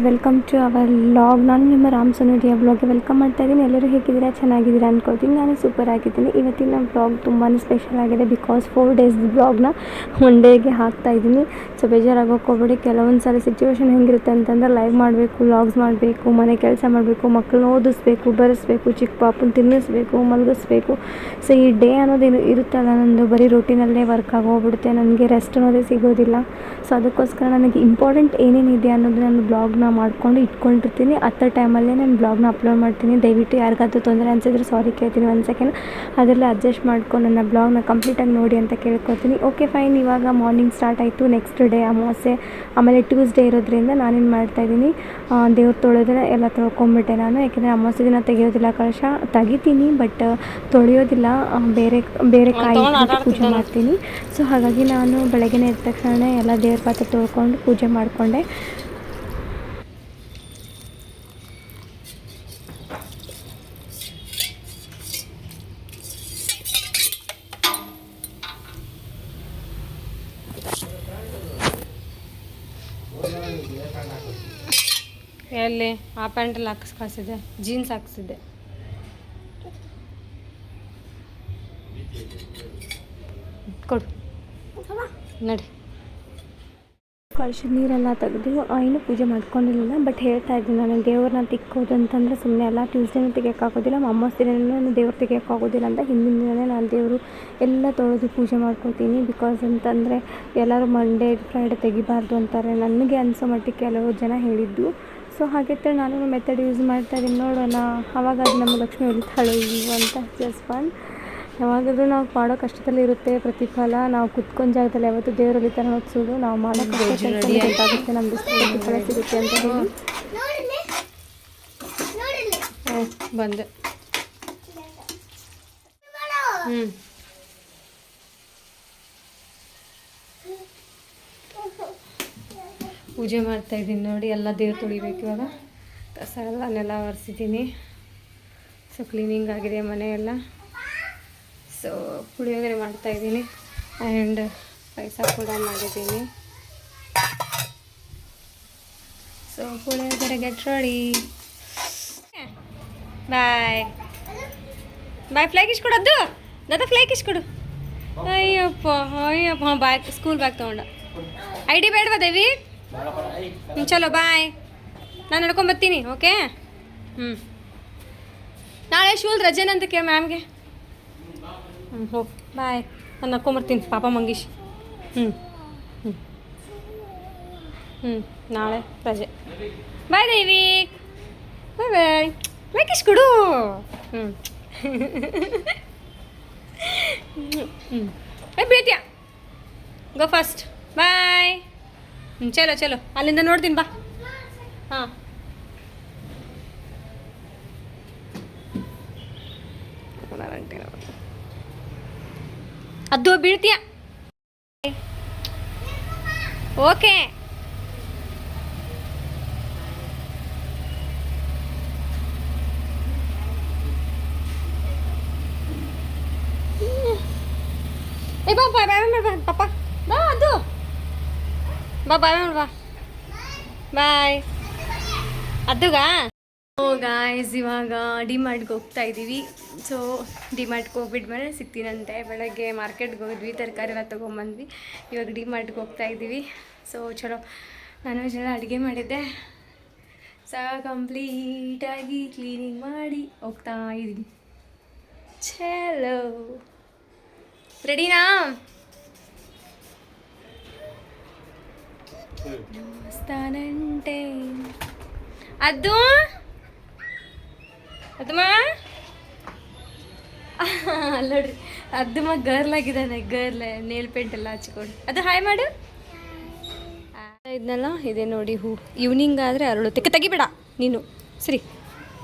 Welcome to our vlog. ನಾನು ನಿಮ್ಮ Ram ಸನೋದಿಯ ವ್ಲಾಗ್ಗೆ welcome ಮಾಡ್ತಾ ಇದ್ದೀನಿ. ಎಲ್ಲರೂ ಹೇಗಿದ್ದೀರಾ? ಚೆನ್ನಾಗಿದ್ದೀರಾ ಅಂದ್ಕೊಳ್ತೀನಿ. ನಾನು ಸೂಪರ್ ಆಗಿದ್ದೀನಿ. ಇವತ್ತಿನ ವ್ಲಾಗ್ ತುಂಬಾ ಸ್ಪೆಷಲ್ ಆಗಿದೆ. ಬಿಕಾಸ್ 4 ಡೇಸ್ ವ್ಲಾಗ್ನ ಒನ್ ಡೇಗೆ ಹಾಕ್ತಾಯಿದ್ದೀನಿ. ಸೊ ಬೇಜಾರಾಗೋಕೆ ಹೋಗ್ಬೇಡಿ. ಕೆಲವೊಂದು ಸಾರಿ ಸಿಚುವೇಶನ್ ಹೆಂಗಿರುತ್ತೆ ಅಂತಂದ್ರೆ ಲೈವ್ ಮಾಡಬೇಕು, ವ್ಲಾಗ್ಸ್ ಮಾಡಬೇಕು, ಮನೆ ಕೆಲಸ ಮಾಡಬೇಕು, ಮಕ್ಕಳನ್ನ ಓದಿಸ್ಬೇಕು, ಬರೆಸ್ಬೇಕು, ಚಿಕ್ಕ ಪಾಪನ ತಿನ್ನಿಸ್ಬೇಕು, ಮಲಗಿಸ್ಬೇಕು. ಸೊ ಈ ಡೇ ಅನ್ನೋದೇನು ಇರುತ್ತಲ್ಲ, ನಂದು ಬರೀ ರೂಟೀನಲ್ಲೇ ವರ್ಕ್ ಆಗೋಗ್ಬಿಡುತ್ತೆ. ನನಗೆ ರೆಸ್ಟ್ ಅನ್ನೋದೇ ಸಿಗೋದಿಲ್ಲ. ಸೊ ಅದಕ್ಕೋಸ್ಕರ ನನಗೆ ಇಂಪಾರ್ಟೆಂಟ್ ಏನೇನಿದೆ ಅನ್ನೋದು ನಾನು ಬ್ಲಾಗ್ನ ಮಾಡ್ಕೊಂಡು ಇಟ್ಕೊಂಡಿರ್ತೀನಿ. ಹತ್ತ ಟೈಮಲ್ಲೇ ನಾನು ಬ್ಲಾಗ್ನ ಅಪ್ಲೋಡ್ ಮಾಡ್ತೀನಿ. ದಯವಿಟ್ಟು ಯಾರಿಗಾದ್ರೂ ತೊಂದರೆ ಅನಿಸಿದ್ರೆ ಸಾರಿ ಕೇಳ್ತೀನಿ. 1 ಸೆಕೆಂಡ್ ಅದರಲ್ಲೇ ಅಡ್ಜಸ್ಟ್ ಮಾಡ್ಕೊಂಡು ನನ್ನ ಬ್ಲಾಗ್ನ ಕಂಪ್ಲೀಟಾಗಿ ನೋಡಿ ಅಂತ ಕೇಳ್ಕೊತೀನಿ. Okay fine. ಇವಾಗ ಮಾರ್ನಿಂಗ್ ಸ್ಟಾರ್ಟ್ ಆಯಿತು. ನೆಕ್ಸ್ಟ್ ಡೇ ಅಮಾವಾಸ್ಯೆ, ಆಮೇಲೆ ಟ್ಯೂಸ್ಡೇ ಇರೋದ್ರಿಂದ ನಾನೇನು ಮಾಡ್ತಾಯಿದ್ದೀನಿ, ದೇವ್ರು ತೊಳೆದ್ರೆ ಎಲ್ಲ ತೊಳ್ಕೊಂಬಿಟ್ಟೆ ನಾನು. ಯಾಕೆಂದರೆ ಅಮಾವಾಸ್ಯೆ ದಿನ ತೆಗೆಯೋದಿಲ್ಲ, ಕಳಶ ತೆಗಿತೀನಿ ಬಟ್ ತೊಳೆಯೋದಿಲ್ಲ. ಬೇರೆ ಕಾಯಿ ಪೂಜೆ ಮಾಡ್ತೀನಿ. ಸೊ ಹಾಗಾಗಿ ನಾನು ಬೆಳಗ್ಗೆ ಎದ್ದ ತಕ್ಷಣ ಎಲ್ಲ ದೇವ್ರ ಪಾತ್ರೆ ತೊಳ್ಕೊಂಡು ಪೂಜೆ ಮಾಡಿಕೊಂಡೆ. ಎಲ್ಲಿ ಆ ಪ್ಯಾಂಟಲ್ಲಿ ಹಾಕಿಸ್ಕಾಸಿದೆ, ಜೀನ್ಸ್ ಹಾಕ್ಸಿದ್ದೆ. ಕೊಡು ನಡಿ. ಕಳಶದ ನೀರೆಲ್ಲ ತೆಗೆದು ಇನ್ನೂ ಪೂಜೆ ಮಾಡ್ಕೊಂಡಿರಲಿಲ್ಲ. ಬಟ್ ಹೇಳ್ತಾ ಇದ್ದೀನಿ, ನಾನು ದೇವ್ರನ್ನ ತಿಕ್ಕೋದು ಅಂತಂದರೆ ಸುಮ್ಮನೆ ಎಲ್ಲ ಟ್ಯೂಸ್ಡೇನೂ ತೆಗಿಯೋಕ್ಕಾಗೋದಿಲ್ಲ, ಅಮಾವಾಸ್ಯೆ ದಿನವೂ ದೇವ್ರು ತೆಗಿಯೋಕ್ಕಾಗೋದಿಲ್ಲ ಅಂತ ಹಿಂದಿನ ದಿನವೇ ನಾನು ದೇವರು ಎಲ್ಲ ತೊಳೆದು ಪೂಜೆ ಮಾಡ್ಕೊತೀನಿ. ಬಿಕಾಸ್ ಅಂತಂದರೆ ಎಲ್ಲರೂ ಮಂಡೇ ಫ್ರೈಡೇ ತೆಗಿಬಾರ್ದು ಅಂತಾರೆ. ನನಗೆ ಅನಿಸೋ ಮಟ್ಟಿಗೆ ಕೆಲವು ಜನ ಹೇಳಿದ್ದು. ಸೊ ಹಾಗೆ ನಾನು ಮೆಥಡ್ ಯೂಸ್ ಮಾಡ್ತಾಯಿದ್ದೀನಿ. ನೋಡೋಣ ಆವಾಗ ಅದು ನಮ್ಮ ಲಕ್ಷ್ಮಿ ಹೊಲಿತಾಳೆ ಇವು ಅಂತ. Just fun. ಯಾವಾಗಾದರೂ ನಾವು ಮಾಡೋ ಕಷ್ಟದಲ್ಲಿ ಇರುತ್ತೆ ಪ್ರತಿಫಲ. ನಾವು ಕುತ್ಕೊಂಡು ಜಾಗದಲ್ಲಿ ಯಾವತ್ತೂ ದೇವರು ಹೊಲಿತಾರೆ ನೋಡ್ಸೋದು. ನಾವು ಮಾಡೋ ಕಷ್ಟ ಗೊತ್ತಾಗುತ್ತೆ, ನಮ್ಮದು ಪ್ರತಿಫಲ ಸಿಗುತ್ತೆ ಅಂತ ಹೇಳಿ ಬಂದೆ. ಪೂಜೆ ಮಾಡ್ತಾಯಿದ್ದೀನಿ ನೋಡಿ. ಎಲ್ಲ ದೇವ್ರು ತೊಳಿಬೇಕು. ಇವಾಗ ಕಸ ಎಲ್ಲ ನೆಲ ಒರೆಸಿದ್ದೀನಿ. ಸೊ ಕ್ಲೀನಿಂಗ್ ಆಗಿದೆ ಮನೆಯೆಲ್ಲ. ಸೊ ಪುಳಿಯೋಗರೆ ಮಾಡ್ತಾಯಿದ್ದೀನಿ ಆ್ಯಂಡ್ ಪಾಯಸ ಕೂಡ ಮಾಡಿದ್ದೀನಿ. So puliyogare get ready. Bye bye. Fly kiss ಕೊಡೋದು ದಾದಾ, ಫ್ಲೈ ಕಿಶ್ ಕೊಡು. ಅಯ್ಯಪ್ಪ ಅಯ್ಯಪ್ಪ. ಬ್ಯಾಗ್, ಸ್ಕೂಲ್ ಬ್ಯಾಗ್ ತೊಗೊಂಡ. ID ಬೇಡವಾ ದೇವಿ? ಚಲೋ ಬಾಯ್. ನಾನು ನಡ್ಕೊಂಬರ್ತೀನಿ. ಓಕೆ. ನಾಳೆ ಶೂಲ್ ರಜೆನಂತ ಕೇಳ ಮ್ಯಾಮ್ಗೆ. ಹೋಗಿ ಬಾಯ್. ನಾನು ನಡ್ಕೊಂಬರ್ತೀನಿ ಪಾಪ ಮಂಗೀಶ್. ನಾಳೆ ರಜೆ. ಬಾಯ್ ದೇವಿ. ಬಾಯ್ ಬಾಯ್. ಲೈಕಿಶ್ ಕೊಡು. ಬೀಳ್ತೀಯ. Go first. ಬಾಯ್. ಚಲೋ ಚಲೋ. ಅಲ್ಲಿಂದ ನೋಡ್ತೀನಿ ಬಾ. ಹಾಂ ಅದು ಬೀಳ್ತೀಯ. ಓಕೆ. ಏ ಬಾ ಬಾಯ್ ಬಾಯ್ ಮಾಡ ಪಾಪ. ಬಾ ಅದು ಬಾ ಬಾಯ್ ಮಾಡ ಬಾ. ಬಾಯ್ ಅದುಗ. ಗಾಯ್ಸ್ ಇವಾಗ ಡಿಮಾರ್ಟ್ಗೆ ಹೋಗ್ತಾ ಇದ್ದೀವಿ. ಸೊ ಡಿಮಾರ್ಟ್ಗೆ ಹೋಗ್ಬಿಟ್ಮೇಲೆ ಸಿಗ್ತೀನಂತೆ. ಬೆಳಗ್ಗೆ ಮಾರ್ಕೆಟ್ಗೆ ಹೋಗಿದ್ವಿ, ತರಕಾರಿ ಎಲ್ಲ ತೊಗೊಂಬಂದ್ವಿ. ಇವಾಗ ಡಿಮಾರ್ಟ್ಗೆ ಹೋಗ್ತಾ ಇದ್ದೀವಿ. ಸೊ ಚಲೋ ನಾನ್ ವೆಜ್ ಎಲ್ಲ ಅಡುಗೆ ಮಾಡಿದ್ದೆ. ಸೊ ಕಂಪ್ಲೀಟಾಗಿ ಕ್ಲೀನಿಂಗ್ ಮಾಡಿ ಹೋಗ್ತಾ ಇದ್ದೀನಿ. ಚಲೋ ರೆಡಿನಾ? ಸ್ಥಾನಂಟೆ ಅದು ಅದಮ್ಮ ನೋಡ್ರಿ, ಅದಮ್ಮ ಗರ್ಲ್ ಆಗಿದ್ದಾನೆ. ಗರ್ಲ್ ನೇಲ್ ಪೇಂಟ್ ಎಲ್ಲ ಹಚ್ಕೊಂಡು. ಅದು ಹಾಯ್ ಮಾಡು. ಇದನ್ನೆಲ್ಲ ಇದೆ ನೋಡಿ ಹೂ. ಈವ್ನಿಂಗ್ ಆದರೆ ಅರಳುತ್ತೆ. ತೆಗಿಬೇಡ ನೀನು. ಸರಿ,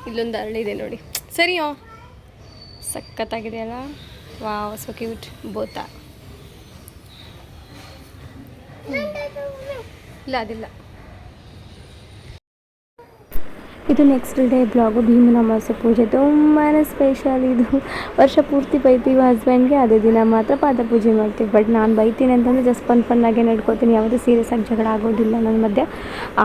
ಇಲ್ಲೊಂದು ಅರಳಿದೆ ನೋಡಿ. ಸರಿಯೋ, ಸಖತ್ತಾಗಿದೆಯಲ್ಲ. Wow, so cute. ಬೋತಾ ಇಲ್ಲ, ಅದಿಲ್ಲ. ಇದು ನೆಕ್ಸ್ಟ್ ಡೇ ಬ್ಲಾಗು ಭೀಮನ ಅಮಾವಾಸ್ಯೆ ಪೂಜೆ ತುಂಬಾ ಸ್ಪೆಷಲ್. ಇದು ವರ್ಷ ಪೂರ್ತಿ ಬೈತೀವಿ ಹಸ್ಬೆಂಡ್ಗೆ, ಅದೇ ದಿನ ಮಾತ್ರ ಪಾದ ಪೂಜೆ ಮಾಡ್ತೀವಿ. ಬಟ್ ನಾನು ಬೈತೀನಿ ಅಂತಂದರೆ ಜಸ್ಟ್ ಫನ್ನಾಗೆ ನಡ್ಕೋತೀನಿ, ಯಾವುದೂ ಸೀರಿಯಸ್ ಆಗಿ ಜಗಳ ಆಗೋದಿಲ್ಲ ನನ್ನ ಮಧ್ಯೆ.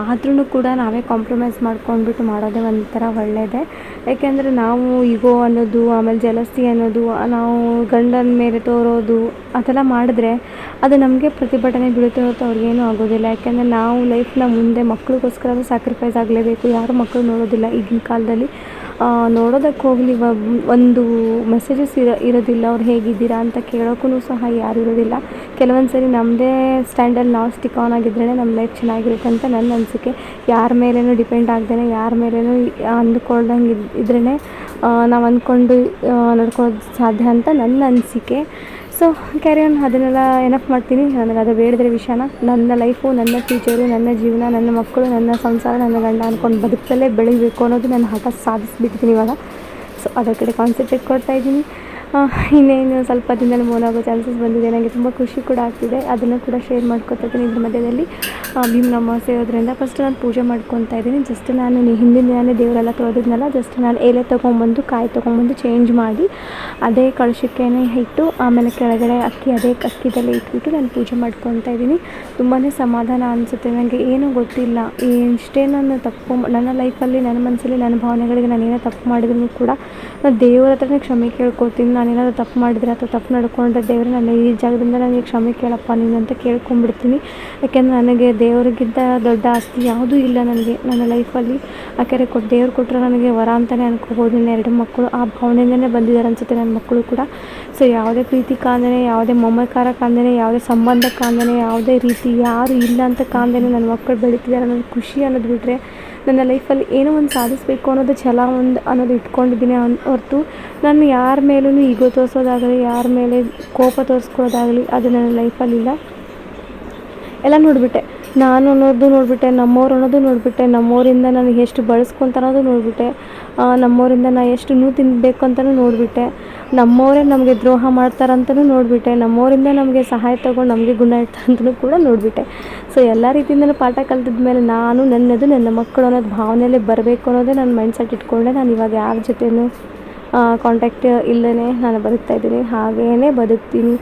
ಆದ್ರೂ ಕೂಡ ನಾವೇ ಕಾಂಪ್ರಮೈಸ್ ಮಾಡ್ಕೊಂಡ್ಬಿಟ್ಟು ಮಾಡೋದೇ ಒಂಥರ ಒಳ್ಳೆಯದೇ. ಯಾಕೆಂದರೆ ನಾವು ಈಗೋ ಅನ್ನೋದು, ಆಮೇಲೆ ಜಲಸಿ ಅನ್ನೋದು, ನಾವು ಗಂಡನ ಮೇಲೆ ತೋರೋದು ಅದೆಲ್ಲ ಮಾಡಿದ್ರೆ ಅದು ನಮಗೆ ಪ್ರತಿಭಟನೆ ಬೀಳುತ್ತೆ ಹೊರತು ಅವ್ರಿಗೇನೂ ಆಗೋದಿಲ್ಲ. ಯಾಕೆಂದರೆ ನಾವು ಲೈಫ್ನ ಮುಂದೆ ಮಕ್ಳಿಗೋಸ್ಕರ ಸ್ಯಾಕ್ರಿಫೈಸ್ ಆಗಲೇಬೇಕು. ಯಾರು ಮಕ್ಕಳು ನೋಡೋದಿಲ್ಲ ಈಗಿನ ಕಾಲದಲ್ಲಿ. ನೋಡೋದಕ್ಕೆ ಹೋಗಲಿ, ಒಂದು ಮೆಸೇಜಸ್ ಇರೋದಿಲ್ಲ, ಅವ್ರು ಹೇಗಿದ್ದೀರಾ ಅಂತ ಕೇಳೋಕ್ಕೂ ಸಹ ಯಾರು ಇರೋದಿಲ್ಲ. ಕೆಲವೊಂದು ಸರಿ ನಮ್ಮದೇ ಸ್ಟ್ಯಾಂಡಲ್ಲಿ ನಾವು ಸ್ಟಿಕ್ ಆನ್ ಆಗಿದ್ರೇ ನಮ್ಮ ಲೈಫ್ ಚೆನ್ನಾಗಿರುತ್ತೆ ಅಂತ ನನ್ನ ಅನಿಸಿಕೆ. ಯಾರ ಮೇಲೇನೂ ಡಿಪೆಂಡ್ ಆಗ್ದೇ, ಯಾರ ಮೇಲೇನೂ ಅಂದ್ಕೊಳ್ದಂಗೆ ಇದ್ರೇ ನಾವು ಅಂದ್ಕೊಂಡು ನಡ್ಕೊಳ್ಳೋದು ಸಾಧ್ಯ ಅಂತ ನನ್ನ ಅನಿಸಿಕೆ. ಸೊ ಕ್ಯಾರಿ ಆನ್, ಅದನ್ನೆಲ್ಲ ಎನಫ್ ಮಾಡ್ತೀನಿ. ನನಗೆ ಅದು ಬೇಡದಿರೋ ವಿಷಯನ, ನನ್ನ ಲೈಫು, ನನ್ನ ಫ್ಯೂಚರು, ನನ್ನ ಜೀವನ, ನನ್ನ ಮಕ್ಕಳು, ನನ್ನ ಸಂಸಾರ, ನನ್ನ ಗಂಡ ಅಂದ್ಕೊಂಡು ಬದುಕಲ್ಲೇ ಬೆಳಿಬೇಕು ಅನ್ನೋದು ನನ್ನ ಹಠ ಸಾಧಿಸ್ಬಿಟ್ಟಿದ್ದೀನಿ ಇವಾಗ. ಸೊ ಅದರ ಕಡೆ ಕಾನ್ಸಂಟ್ರೇಟ್ ಕೊಡ್ತಾಯಿದ್ದೀನಿ. ಇನ್ನೇನು ಸ್ವಲ್ಪ ದಿನದಲ್ಲಿ ಮೌನ ಆಗೋ ಚಾನ್ಸಸ್ ಬಂದಿದೆ. ನನಗೆ ತುಂಬ ಖುಷಿ ಕೂಡ ಆಗ್ತಿದೆ, ಅದನ್ನು ಕೂಡ ಶೇರ್ ಮಾಡ್ಕೊತಾ ಇದ್ದೀನಿ ಇದ್ರ ಮಧ್ಯದಲ್ಲಿ. ಭೀಮನ ಅಮಾವಾಸ್ಯೆ ಇರೋದ್ರಿಂದ ಫಸ್ಟ್ ನಾನು ಪೂಜೆ ಮಾಡ್ಕೊತಾ ಇದ್ದೀನಿ. ಜಸ್ಟ್ ನಾನು ಹಿಂದಿನ ದಿನವೇ ದೇವರೆಲ್ಲ ತೊಳೆದಿದ್ನಲ್ಲ, ಜಸ್ಟ್ ನಾನು ಎಲೆ ತೊಗೊಂಬಂದು ಕಾಯಿ ತೊಗೊಂಬಂದು ಚೇಂಜ್ ಮಾಡಿ ಅದೇ ಕಳಶಕ್ಕೇನೆ ಇಟ್ಟು, ಆಮೇಲೆ ಕೆಳಗಡೆ ಅದೇ ಅಕ್ಕಿದಲ್ಲಿ ಇಟ್ಬಿಟ್ಟು ನಾನು ಪೂಜೆ ಮಾಡ್ಕೊತಾ ಇದ್ದೀನಿ. ತುಂಬಾ ಸಮಾಧಾನ ಅನಿಸುತ್ತೆ. ನನಗೆ ಏನೂ ಗೊತ್ತಿಲ್ಲ, ಎಷ್ಟೇ ನಾನು ತಪ್ಪು ನನ್ನ ಲೈಫಲ್ಲಿ, ನನ್ನ ಮನಸ್ಸಲ್ಲಿ, ನನ್ನ ಭಾವನೆಗಳಿಗೆ ನಾನು ಏನೋ ತಪ್ಪು ಮಾಡಿದ್ರು ಕೂಡ ನಾನು ದೇವರ ಹತ್ರನೇ ಕ್ಷಮೆ ಕೇಳ್ಕೊತೀನಿ. ನಾನೇನಾದರೂ ತಪ್ಪು ಮಾಡಿದರೆ ಅಥವಾ ತಪ್ಪು ನಡ್ಕೊಂಡ್ರೆ, ದೇವರು ನನ್ನ ಈ ಜಾಗದಿಂದ ನನಗೆ ಕ್ಷಮೆ ಕೇಳಪ್ಪ ನೀನು ಅಂತ ಕೇಳ್ಕೊಂಬಿಡ್ತೀನಿ. ಯಾಕೆಂದರೆ ನನಗೆ ದೇವರಿಗಿಂತ ದೊಡ್ಡ ಆಸ್ತಿ ಯಾವುದೂ ಇಲ್ಲ ನನಗೆ ನನ್ನ ಲೈಫಲ್ಲಿ. ಯಾಕೆಂದರೆ ದೇವ್ರು ಕೊಟ್ಟರೆ ನನಗೆ ವರ ಅಂತಲೇ ಅನ್ಕೋಬೋದು. ನನ್ನ 2 ಮಕ್ಕಳು ಆ ಭಾವನೆಯಿಂದಲೇ ಬಂದಿದ್ದಾರೆ ಅನಿಸುತ್ತೆ ನನ್ನ ಮಕ್ಕಳು ಕೂಡ. ಸೊ ಯಾವುದೇ ಪ್ರೀತಿ ಕಾಂದನೆ, ಯಾವುದೇ ಮಮಕಾರ ಕಾಂದನೆ, ಯಾವುದೇ ಸಂಬಂಧ ಕಾಂದನೆ, ಯಾವುದೇ ರೀತಿ ಯಾರು ಇಲ್ಲ ಅಂತ ಕಾಂದನೆ ನನ್ನ ಮಕ್ಕಳು ಬೆಳೀತಿದ್ದಾರೆ ಅನ್ನೋದು ಖುಷಿ ಅನ್ನೋದು ಬಿಟ್ಟರೆ, ನನ್ನ ಲೈಫಲ್ಲಿ ಏನೋ ಒಂದು ಸಾಧಿಸಬೇಕು ಅನ್ನೋದು ಛಲ ಅನ್ನೋದು ಇಟ್ಕೊಂಡಿದ್ದೀನಿ ಹೊರತು ನಾನು ಯಾರ ಮೇಲೂ ಈಗೋ ತೋರಿಸೋದಾಗಲಿ, ಯಾರ ಮೇಲೆ ಕೋಪ ತೋರಿಸ್ಕೊಳ್ಳೋದಾಗಲಿ ಅದು ನನ್ನ ಲೈಫಲ್ಲಿಲ್ಲ. ಎಲ್ಲ ನೋಡಿಬಿಟ್ಟೆ, ನಾನು ಅನ್ನೋದು ನೋಡಿಬಿಟ್ಟೆ, ನಮ್ಮವ್ರು ಅನ್ನೋದು ನೋಡಿಬಿಟ್ಟೆ, ನಮ್ಮವರಿಂದ ನನಗೆ ಎಷ್ಟು ಬಳಸ್ಕೊಂತ ಅನ್ನೋದು ನೋಡಿಬಿಟ್ಟೆ, ನಮ್ಮವರಿಂದ ನಾನು ಎಷ್ಟು ನೋವು ತಿನ್ನಬೇಕು ಅಂತಲೂ ನೋಡಿಬಿಟ್ಟೆ, ನಮ್ಮವರೇ ನಮಗೆ ದ್ರೋಹ ಮಾಡ್ತಾರಂತಲೂ ನೋಡಿಬಿಟ್ಟೆ, ನಮ್ಮವರಿಂದ ನಮಗೆ ಸಹಾಯ ತೊಗೊಂಡು ನಮಗೆ ಗುಣ ಇಡ್ತಾರಂತಲೂ ಕೂಡ ನೋಡಿಬಿಟ್ಟೆ. ಸೊ ಎಲ್ಲ ರೀತಿಯಿಂದಲೂ ಪಾಠ ಕಲ್ತಿದ ಮೇಲೆ ನಾನು ನನ್ನದು, ನನ್ನ ಮಕ್ಕಳು ಅನ್ನೋದು ಭಾವನೆಯಲ್ಲೇ ಬರಬೇಕು ಅನ್ನೋದೇ ನನ್ನ ಮೈಂಡ್ಸೆಟ್ ಇಟ್ಕೊಂಡೆ ನಾನು ಇವಾಗ ಯಾರ ಜೊತೆಯೂ ಕಾಂಟ್ಯಾಕ್ಟ್ ಇಲ್ಲದೇ ನಾನು ಬದುಕ್ತಾಯಿದ್ದೀನಿ. ಹಾಗೇ ಬದುಕ್ತೀನಿ.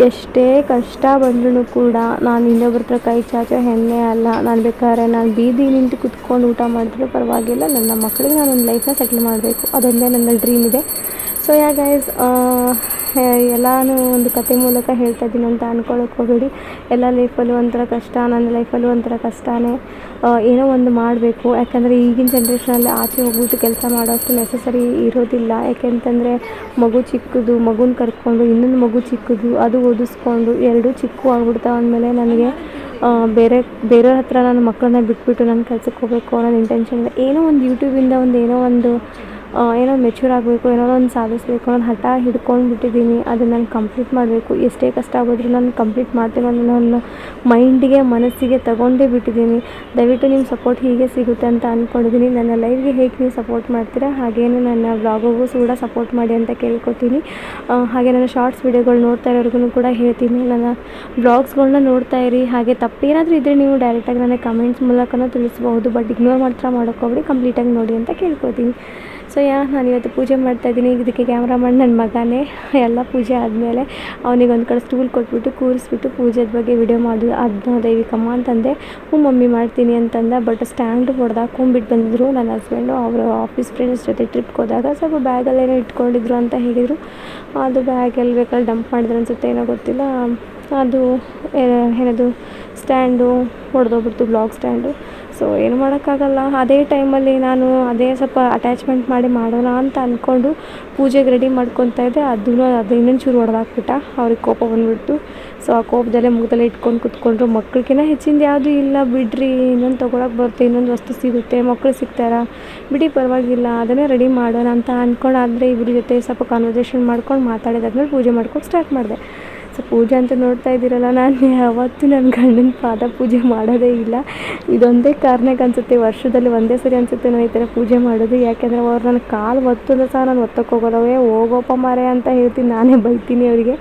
ಎಷ್ಟೇ ಕಷ್ಟ ಬಂದ್ರೂ ಕೂಡ ನಾನು ಇನ್ನೊಬ್ಬರ ಹತ್ರ ಕೈ ಚಾಚೋ ಹೆಣ್ಣೆ ಅಲ್ಲ. ನಾನು ಬೇಕಾದ್ರೆ ನಾನು ಬೀದಿ ನಿಂತು ಕುತ್ಕೊಂಡು ಊಟ ಮಾಡಿದ್ರೂ ಪರವಾಗಿಲ್ಲ, ನನ್ನ ಮಕ್ಕಳಿಗೆ ನಾನು ಒಂದು ಲೈಫ್ನ ಸೆಟ್ಲ್ ಮಾಡಬೇಕು, ಅದೊಂದೇ ನನ್ನ ಡ್ರೀಮ್ ಇದೆ. ಸೊ ಯಾ ಗೈಸ್, ಎಲ್ಲನೂ ಒಂದು ಕತೆ ಮೂಲಕ ಹೇಳ್ತಾ ಇದ್ದೀನಿ ಅಂತ ಅಂದ್ಕೊಳ್ಳೋಕೆ ಹೋಗಬೇಡಿ. ಎಲ್ಲ ಲೈಫಲ್ಲೂ ಒಂಥರ ಕಷ್ಟ, ನನ್ನ ಲೈಫಲ್ಲೂ ಒಂಥರ ಕಷ್ಟನೇ. ಏನೋ ಒಂದು ಮಾಡಬೇಕು. ಯಾಕಂದರೆ ಈಗಿನ ಜನ್ರೇಷನಲ್ಲಿ ಆಚೆ ಹೋಗ್ಬಿಟ್ಟು ಕೆಲಸ ಮಾಡೋಷ್ಟು ನೆಸಸರಿ ಇರೋದಿಲ್ಲ. ಯಾಕೆಂತಂದರೆ ಮಗು ಚಿಕ್ಕದು, ಮಗುನ ಕರ್ಕೊಂಡು ಇನ್ನೊಂದು ಮಗು ಚಿಕ್ಕದು, ಅದು ಓದಿಸ್ಕೊಂಡು ಎರಡೂ ಚಿಕ್ಕ ಆಗ್ಬಿಡ್ತಾವೆ ಅಂದಮೇಲೆ ನನಗೆ ಬೇರೆಯವ್ರ ಹತ್ರ ನನ್ನ ಮಕ್ಕಳನ್ನ ಬಿಟ್ಬಿಟ್ಟು ನಾನು ಕೆಲ್ಸಕ್ಕೆ ಹೋಗಬೇಕು ಅನ್ನೋದು ಇಂಟೆನ್ಷನ್ ಇದೆ. ಏನೋ ಒಂದು ಯೂಟ್ಯೂಬಿಂದ ಏನೋ ಮೆಚ್ಯೂರ್ ಆಗಬೇಕು, ಏನೋ ಒಂದು ಸಾಧಿಸಬೇಕು ಅನ್ನೋದು ಹಠ ಹಿಡ್ಕೊಂಡು ಬಿಟ್ಟಿದ್ದೀನಿ. ಅದನ್ನು ನಾನು ಕಂಪ್ಲೀಟ್ ಮಾಡಬೇಕು. ಎಷ್ಟೇ ಕಷ್ಟ ಆಗೋದ್ರೂ ನಾನು ಕಂಪ್ಲೀಟ್ ಮಾಡ್ತೀನಿ ಅನ್ನೋ ನನ್ನ ಮೈಂಡಿಗೆ, ಮನಸ್ಸಿಗೆ ತಗೊಂಡೇ ಬಿಟ್ಟಿದ್ದೀನಿ. ದಯವಿಟ್ಟು ನಿಮ್ಮ ಸಪೋರ್ಟ್ ಹೀಗೆ ಸಿಗುತ್ತೆ ಅಂತ ಅಂದ್ಕೊಂಡಿದ್ದೀನಿ. ನನ್ನ ಲೈಫ್ಗೆ ಹೇಗೆ ನೀವು ಸಪೋರ್ಟ್ ಮಾಡ್ತೀರಾ, ಹಾಗೇನು ನನ್ನ ಬ್ಲಾಗಿಗೂ ಕೂಡ ಸಪೋರ್ಟ್ ಮಾಡಿ ಅಂತ ಕೇಳ್ಕೊತೀನಿ. ಹಾಗೆ ನನ್ನ ಶಾರ್ಟ್ಸ್ ವೀಡಿಯೋಗಳು ನೋಡ್ತಾ ಇರೋರಿಗೂ ಕೂಡ ಹೇಳ್ತೀನಿ, ನನ್ನ ಬ್ಲಾಗ್ಸ್ಗಳನ್ನ ನೋಡ್ತಾ ಇರಿ. ಹಾಗೆ ತಪ್ಪೇನಾದರೂ ಇದ್ದರೆ ನೀವು ಡೈರೆಕ್ಟಾಗಿ ನನಗೆ ಕಮೆಂಟ್ಸ್ ಮೂಲಕನೂ ತಿಳಿಸ್ಬಹುದು. ಬಟ್ ಇಗ್ನೋರ್ ಮಾತ್ರ ಮಾಡೋಕ್ಕೋಗ್ಬೇಡಿ, ಕಂಪ್ಲೀಟಾಗಿ ನೋಡಿ ಅಂತ ಕೇಳ್ಕೊತೀನಿ. ಸೊ ನಾನು ಇವತ್ತು ಪೂಜೆ ಮಾಡ್ತಾಯಿದ್ದೀನಿ. ಇದಕ್ಕೆ ಕ್ಯಾಮ್ರಾಮನ್ ನನ್ನ ಮಗನೇ. ಎಲ್ಲ ಪೂಜೆ ಆದಮೇಲೆ ಅವನಿಗೆ ಒಂದು ಕಡೆ ಸ್ಟೂಲ್ ಕೊಟ್ಬಿಟ್ಟು ಕೂರಿಸ್ಬಿಟ್ಟು ಪೂಜೆದ ಬಗ್ಗೆ ವಿಡಿಯೋ ಮಾಡೋದು ಅದನ್ನ ದೈವಿಕಮ್ಮ ಅಂತಂದೆ. ಮಮ್ಮಿ ಮಾಡ್ತೀನಿ ಅಂತಂದ. ಬಟ್ ಸ್ಟ್ಯಾಂಡ್ ಹೊಡೆದಾಕೊಂಡ್ಬಿಟ್ಟು ಬಂದಿದ್ರು ನನ್ನ ಹಸ್ಬೆಂಡು. ಅವರು ಆಫೀಸ್ ಫ್ರೆಂಡ್ಸ್ ಜೊತೆ ಟ್ರಿಪ್ಗೆ ಹೋದಾಗ ಸ್ವಲ್ಪ ಬ್ಯಾಗಲ್ಲೇನೋ ಇಟ್ಕೊಂಡಿದ್ರು ಅಂತ ಹೇಳಿದರು. ಅದು ಬ್ಯಾಗ್ ಎಲ್ಲಿ ಬೇಕಾದ್ರೆ ಡಂಪ್ ಮಾಡಿದ್ರು ಅನಿಸುತ್ತೆ, ಏನೋ ಗೊತ್ತಿಲ್ಲ. ಅದು ಏನದು ಸ್ಟ್ಯಾಂಡು ಹೊಡೆದೋಗ್ಬಿಡ್ತು, ಬ್ಲಾಗ್ ಸ್ಟ್ಯಾಂಡು. ಸೊ ಏನು ಮಾಡೋಕ್ಕಾಗಲ್ಲ. ಅದೇ ಟೈಮಲ್ಲಿ ನಾನು ಅದೇ ಸ್ವಲ್ಪ ಅಟ್ಯಾಚ್ಮೆಂಟ್ ಮಾಡಿ ಮಾಡೋಣ ಅಂತ ಅಂದ್ಕೊಂಡು ಪೂಜೆಗೆ ರೆಡಿ ಮಾಡ್ಕೊತಾ ಇದ್ದೆ. ಅದು ಇನ್ನೊಂದು ಚೂರು ಹೊಡೆದಾಕ್ಬಿಟ್ಟ. ಅವ್ರಿಗೆ ಕೋಪ ಬಂದುಬಿಡ್ತು. ಸೊ ಆ ಕೋಪದಲ್ಲೇ ಮುಖದಲ್ಲೇ ಇಟ್ಕೊಂಡು ಕೂತ್ಕೊಂಡ್ರು. ಮಕ್ಕಳಿಗಿನ್ನ ಹೆಚ್ಚಿಂದ ಯಾವುದೂ ಇಲ್ಲ ಬಿಡ್ರಿ, ಇನ್ನೊಂದು ತೊಗೊಳಕ್ಕೆ ಬರುತ್ತೆ, ಇನ್ನೊಂದು ವಸ್ತು ಸಿಗುತ್ತೆ, ಮಕ್ಕಳು ಸಿಗ್ತಾರಾ, ಬಿಡಿ ಪರವಾಗಿಲ್ಲ, ಅದನ್ನೇ ರೆಡಿ ಮಾಡೋಣ ಅಂತ ಅಂದ್ಕೊಂಡಾದರೆ ಇವ್ರ ಜೊತೆ ಸ್ವಲ್ಪ ಕಾನ್ವರ್ಸೇಷನ್ ಮಾಡ್ಕೊಂಡು ಮಾತಾಡಿದಾದ್ಮೇಲೆ ಪೂಜೆ ಮಾಡ್ಕೊಂಡು ಸ್ಟಾರ್ಟ್ ಮಾಡಿದೆ. ಸೊ ಪೂಜೆ ಅಂತ ನೋಡ್ತಾ ಇದ್ದೀರಲ್ಲ, ನಾನು ಯಾವತ್ತೂ ನನ್ನ ಗಂಡನ ಪಾದ ಪೂಜೆ ಮಾಡೋದೇ ಇಲ್ಲ. ಇದೊಂದೇ ಕಾರಣಕ್ಕೆ ಅನಿಸುತ್ತೆ, ವರ್ಷದಲ್ಲಿ ಒಂದೇ ಸರಿ ಅನಿಸುತ್ತೆ ನಾನು ಈ ಥರ ಪೂಜೆ ಮಾಡೋದು. ಯಾಕೆಂದರೆ ಅವ್ರು ನನ್ನ ಕಾಲು ಒತ್ತೋದು ಸಹ ನಾನು ಒತ್ತಕ್ಕೆ ಹೋಗೋದವೇ, ಹೋಗೋಪ್ಪ ಮಾರೇ ಅಂತ ಹೇಳ್ತೀನಿ, ನಾನೇ ಬೈತೀನಿ ಅವರಿಗೆ.